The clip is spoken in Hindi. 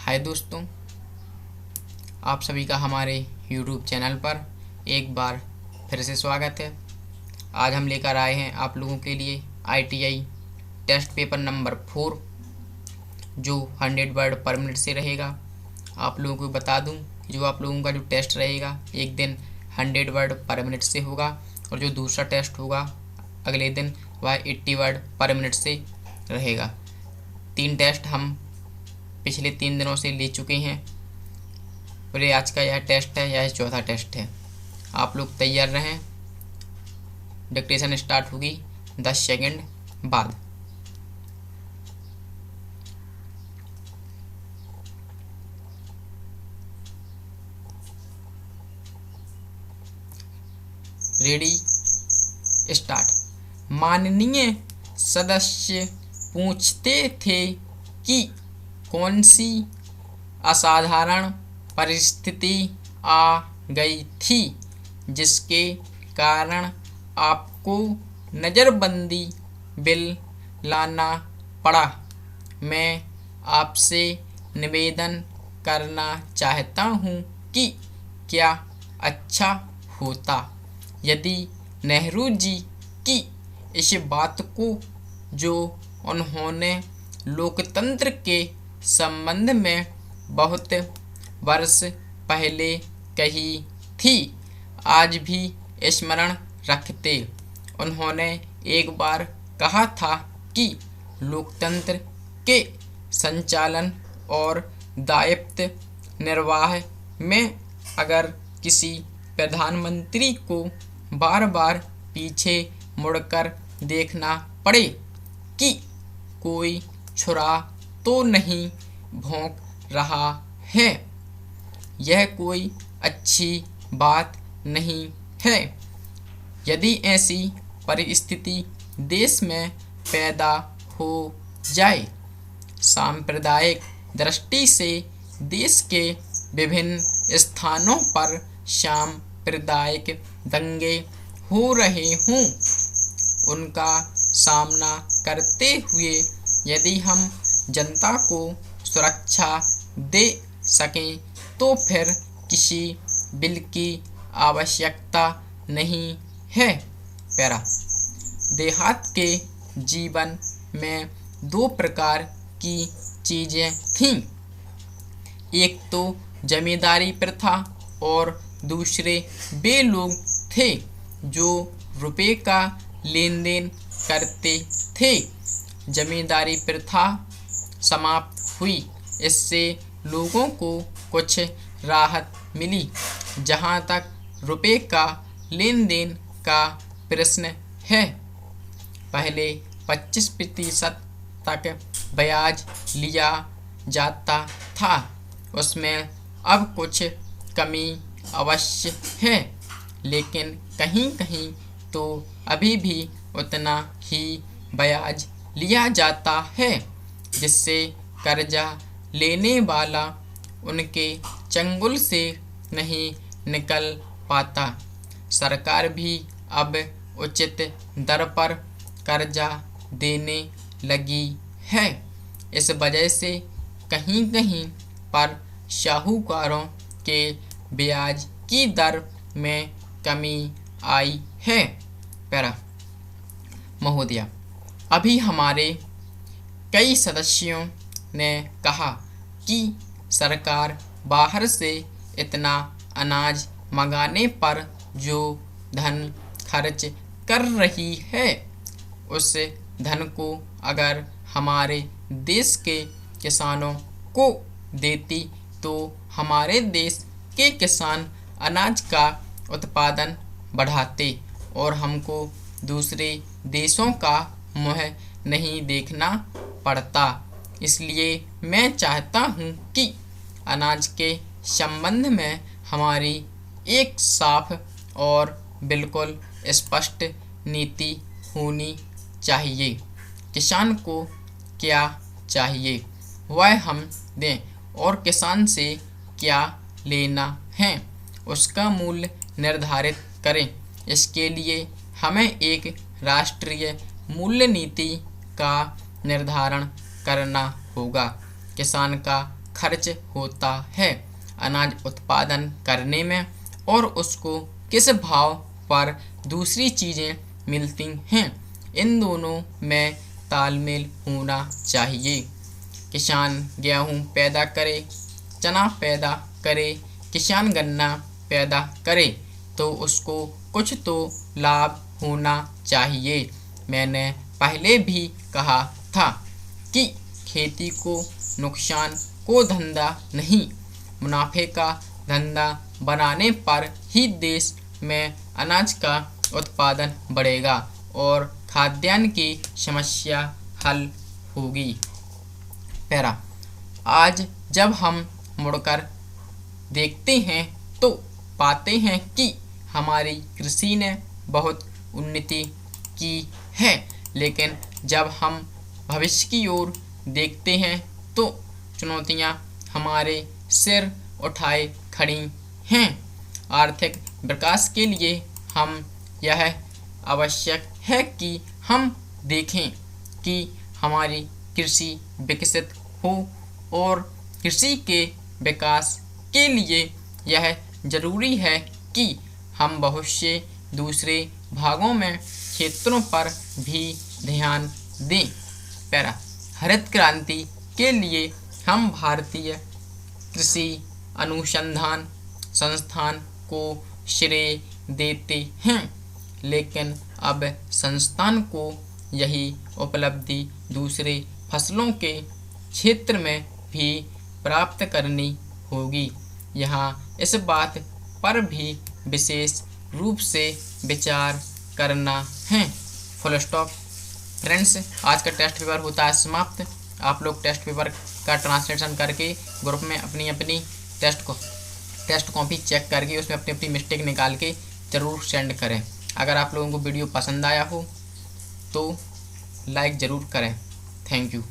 हाय दोस्तों, आप सभी का हमारे YouTube चैनल पर एक बार फिर से स्वागत है। आज हम लेकर आए हैं आप लोगों के लिए ITI टेस्ट पेपर नंबर 4 जो 100 वर्ड पर मिनट से रहेगा। आप लोगों को बता दूं कि जो आप लोगों का जो टेस्ट रहेगा एक दिन 100 वर्ड पर मिनट से होगा और जो दूसरा टेस्ट होगा अगले दिन वह 80 वर्ड पर मिनट से रहेगा। 3 टेस्ट हम पिछले 3 दिनों से ले चुके हैं और ये आज का यह टेस्ट है, यह चौथा टेस्ट है। आप लोग तैयार रहें। डिक्टेशन स्टार्ट होगी 10 सेकंड बाद। Ready start. माननीय सदस्य पूछते थे कि कौन सी असाधारण परिस्थिति आ गई थी जिसके कारण आपको नज़रबंदी बिल लाना पड़ा। मैं आपसे निवेदन करना चाहता हूँ कि क्या अच्छा होता यदि नेहरू जी की इस बात को जो उन्होंने लोकतंत्र के संबंध में बहुत वर्ष पहले कही थी आज भी स्मरण रखते। उन्होंने एक बार कहा था कि लोकतंत्र के संचालन और दायित्व निर्वाह में अगर किसी प्रधानमंत्री को बार बार पीछे मुड़कर देखना पड़े कि कोई छुरा तो नहीं भौंक रहा है, यह कोई अच्छी बात नहीं है। यदि ऐसी परिस्थिति देश में पैदा हो जाए, सांप्रदायिक दृष्टि से देश के विभिन्न स्थानों पर सांप्रदायिक दंगे हो रहे हों, उनका सामना करते हुए यदि हम जनता को सुरक्षा दे सकें तो फिर किसी बिल की आवश्यकता नहीं है। पैरा। देहात के जीवन में 2 प्रकार की चीज़ें थीं, एक तो जमींदारी प्रथा और दूसरे वे लोग थे जो रुपये का लेन देन करते थे। जमींदारी प्रथा समाप्त हुई, इससे लोगों को कुछ राहत मिली। जहाँ तक रुपये का लेन देन का प्रश्न है, पहले 25% तक ब्याज लिया जाता था, उसमें अब कुछ कमी अवश्य है, लेकिन कहीं कहीं तो अभी भी उतना ही ब्याज लिया जाता है जिससे कर्जा लेने वाला उनके चंगुल से नहीं निकल पाता। सरकार भी अब उचित दर पर कर्जा देने लगी है। इस वजह से कहीं कहीं पर साहूकारों के ब्याज की दर में कमी आई है। पैरा। महोदया, अभी हमारे कई सदस्यों ने कहा कि सरकार बाहर से इतना अनाज मंगाने पर जो धन खर्च कर रही है, उस धन को अगर हमारे देश के किसानों को देती तो हमारे देश के किसान अनाज का उत्पादन बढ़ाते और हमको दूसरे देशों का मुँह नहीं देखना पड़ता। इसलिए मैं चाहता हूँ कि अनाज के संबंध में हमारी एक साफ और बिल्कुल स्पष्ट नीति होनी चाहिए। किसान को क्या चाहिए वह हम दें और किसान से क्या लेना है उसका मूल्य निर्धारित करें। इसके लिए हमें एक राष्ट्रीय मूल्य नीति का निर्धारण करना होगा। किसान का खर्च होता है अनाज उत्पादन करने में और उसको किस भाव पर दूसरी चीज़ें मिलती हैं, इन दोनों में तालमेल होना चाहिए। किसान गेहूँ पैदा करे, चना पैदा करे, किसान गन्ना पैदा करे तो उसको कुछ तो लाभ होना चाहिए। मैंने पहले भी कहा था कि खेती को नुकसान को धंधा नहीं, मुनाफे का धंधा बनाने पर ही देश में अनाज का उत्पादन बढ़ेगा और खाद्यान्न की समस्या हल होगी। पैरा, आज जब हम मुड़कर देखते हैं तो पाते हैं कि हमारी कृषि ने बहुत उन्नति की है, लेकिन जब हम भविष्य की ओर देखते हैं तो चुनौतियां हमारे सिर उठाए खड़ी हैं। आर्थिक विकास के लिए हम यह आवश्यक है कि हम देखें कि हमारी कृषि विकसित हो और कृषि के विकास के लिए यह जरूरी है कि हम बहुत से दूसरे भागों में क्षेत्रों पर भी ध्यान दें। पैरा, हरित क्रांति के लिए हम भारतीय कृषि अनुसंधान संस्थान को श्रेय देते हैं, लेकिन अब संस्थान को यही उपलब्धि दूसरे फसलों के क्षेत्र में भी प्राप्त करनी होगी। यहाँ इस बात पर भी विशेष रूप से विचार करना है। Full stop. फ्रेंड्स, आज का टेस्ट पेपर होता है समाप्त। आप लोग टेस्ट पेपर का ट्रांसलेशन करके ग्रुप में अपनी अपनी टेस्ट कॉपी चेक करके उसमें अपनी अपनी मिस्टेक निकाल के ज़रूर सेंड करें। अगर आप लोगों को वीडियो पसंद आया हो तो लाइक ज़रूर करें। Thank you.